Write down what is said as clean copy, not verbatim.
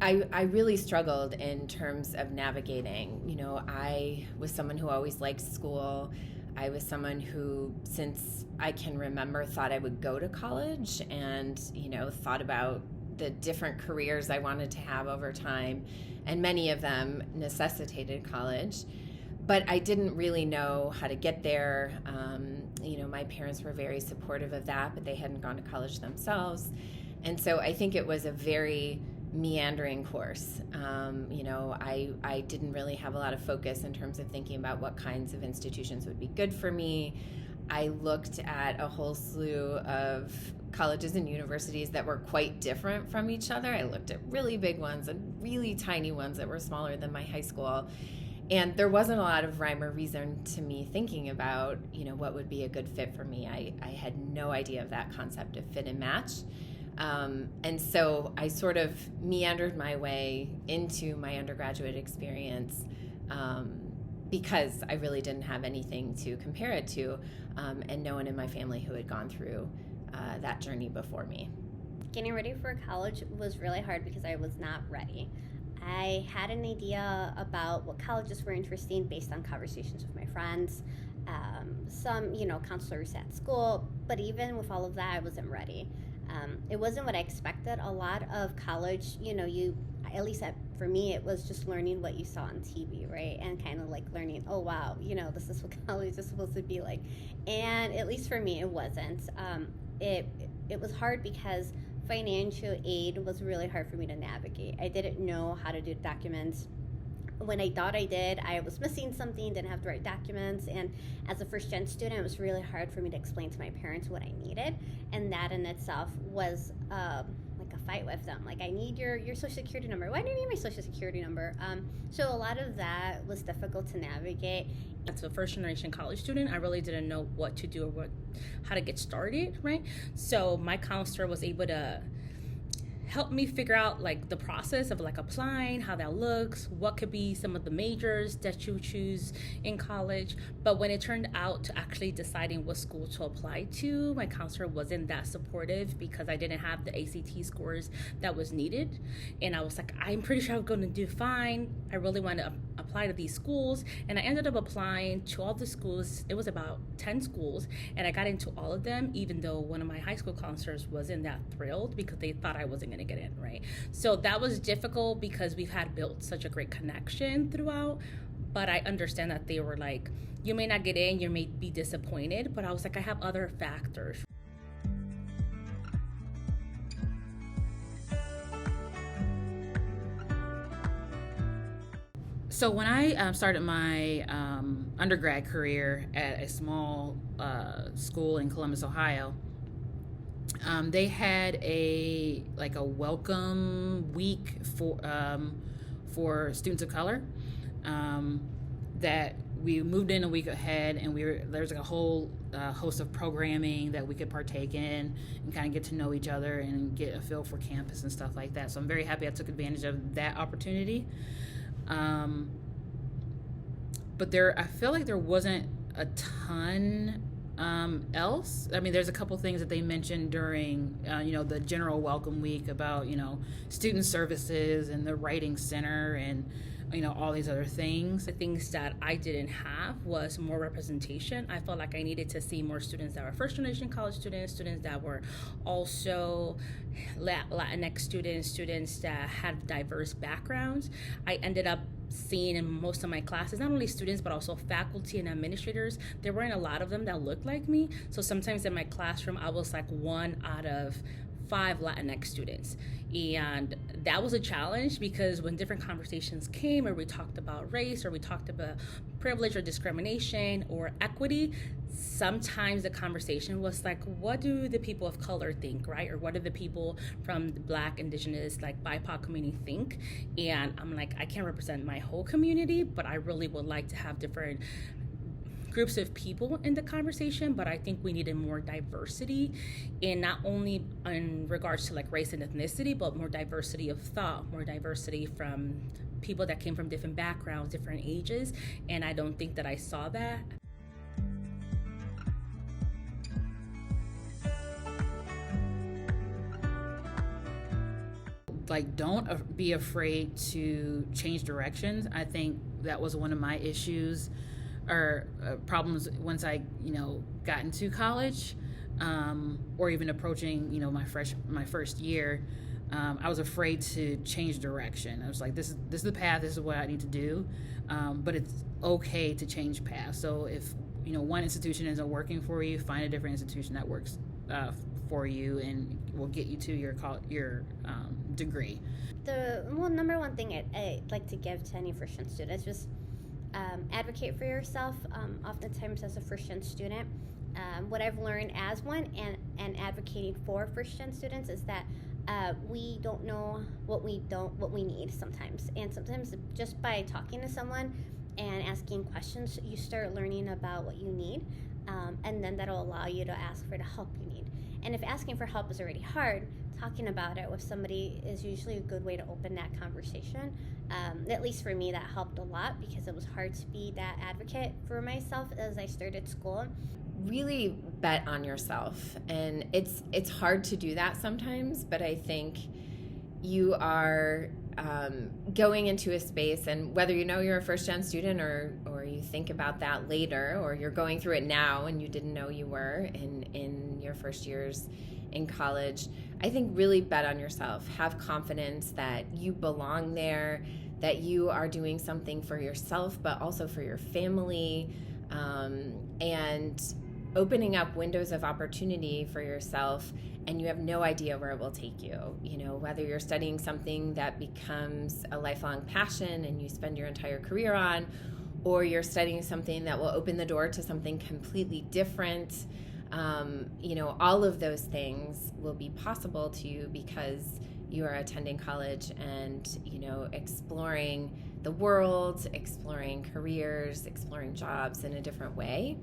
I really struggled in terms of navigating. You know, I was someone who always liked school. I was someone who, since I can remember, thought I would go to college and, you know, thought about the different careers I wanted to have over time. And many of them necessitated college. But I didn't really know how to get there. You know, my parents were very supportive of that, but they hadn't gone to college themselves. And so I think it was a very meandering course. You know, I didn't really have a lot of focus in terms of thinking about what kinds of institutions would be good for me. I looked at a whole slew of colleges and universities that were quite different from each other. I looked at really big ones and really tiny ones that were smaller than my high school. And there wasn't a lot of rhyme or reason to me thinking about, you know, what would be a good fit for me. I had no idea of that concept of fit and match. And so I sort of meandered my way into my undergraduate experience because I really didn't have anything to compare it to, and no one in my family who had gone through that journey before me. Getting ready for college was really hard because I was not ready. I had an idea about what colleges were interesting based on conversations with my friends, some, you know, counselors at school, but even with all of that, I wasn't ready. It wasn't what I expected. A lot of college, you know, at least for me, it was just learning what you saw on TV, right? And kind of like learning, oh, wow, you know, this is what college is supposed to be like. And at least for me, it wasn't. It was hard because financial aid was really hard for me to navigate. I didn't know how to do documents. When I thought I did, I was missing something, didn't have the right documents, and as a first-gen student, it was really hard for me to explain to my parents what I needed, and that in itself was like a fight with them. Like, I need your social security number. Why do you need my social security number? So a lot of that was difficult to navigate. As a first-generation college student, I really didn't know what to do or how to get started, right? So my counselor was able to help me figure out like the process of like applying, how that looks, what could be some of the majors that you choose in college. But when it turned out to actually deciding what school to apply to, my counselor wasn't that supportive because I didn't have the ACT scores that was needed. And I was like, I'm pretty sure I'm going to do fine. I really want to apply to these schools. And I ended up applying to all the schools. It was about 10 schools. And I got into all of them, even though one of my high school counselors wasn't that thrilled because they thought I wasn't going to get in, right? So that was difficult because we've had built such a great connection throughout. But I understand that they were like, you may not get in, you may be disappointed. But I was like, I have other factors. So when I started my undergrad career at a small school in Columbus, Ohio, they had a welcome week for students of color that we moved in a week ahead, and there's like a whole host of programming that we could partake in and kind of get to know each other and get a feel for campus and stuff like that. So I'm very happy I took advantage of that opportunity. But I feel like there wasn't a ton else. I mean, there's a couple things that they mentioned during, the general welcome week about, student services and the writing center and, all these other things. The things that I didn't have was more representation. I felt like I needed to see more students that were first-generation college students that were also Latinx students that had diverse backgrounds. I ended up seeing in most of my classes, not only students, but also faculty and administrators. There weren't a lot of them that looked like me. So sometimes in my classroom, I was like 1 out of 5 Latinx students. And that was a challenge because when different conversations came, or we talked about race, or we talked about privilege or discrimination or equity, sometimes the conversation was like, what do the people of color think, right? Or what do the people from the Black, Indigenous, like BIPOC community think? And I'm like, I can't represent my whole community, but I really would like to have different groups of people in the conversation, but I think we needed more diversity, in not only in regards to like race and ethnicity, but more diversity of thought, more diversity from people that came from different backgrounds, different ages, and I don't think that I saw that. like, don't be afraid to change directions. I think that was one of my issues or problems once I, got into college, or even approaching, my first year. I was afraid to change direction. I was like, this is the path. This is what I need to do. But it's okay to change paths. So if one institution isn't working for you, find a different institution that works for you and will get you to your degree. The number one thing I'd like to give to any first-gen students is advocate for yourself. Oftentimes, as a first-gen student, what I've learned as one and advocating for first-gen students is that we don't know what we need sometimes, and sometimes just by talking to someone and asking questions, you start learning about what you need, and then that'll allow you to ask for the help you need. And if asking for help is already hard, talking about it with somebody is usually a good way to open that conversation. At least for me, that helped a lot because it was hard to be that advocate for myself as I started school. Really bet on yourself, and it's hard to do that sometimes, but I think you are going into a space, and whether you're a first-gen student or you think about that later, or you're going through it now and you didn't know you were in your first years in college, I think really bet on yourself. Have confidence that you belong there, that you are doing something for yourself but also for your family, and opening up windows of opportunity for yourself, and you have no idea where it will take you. Whether you're studying something that becomes a lifelong passion and you spend your entire career on, or you're studying something that will open the door to something completely different. All of those things will be possible to you because you are attending college and, exploring the world, exploring careers, exploring jobs in a different way.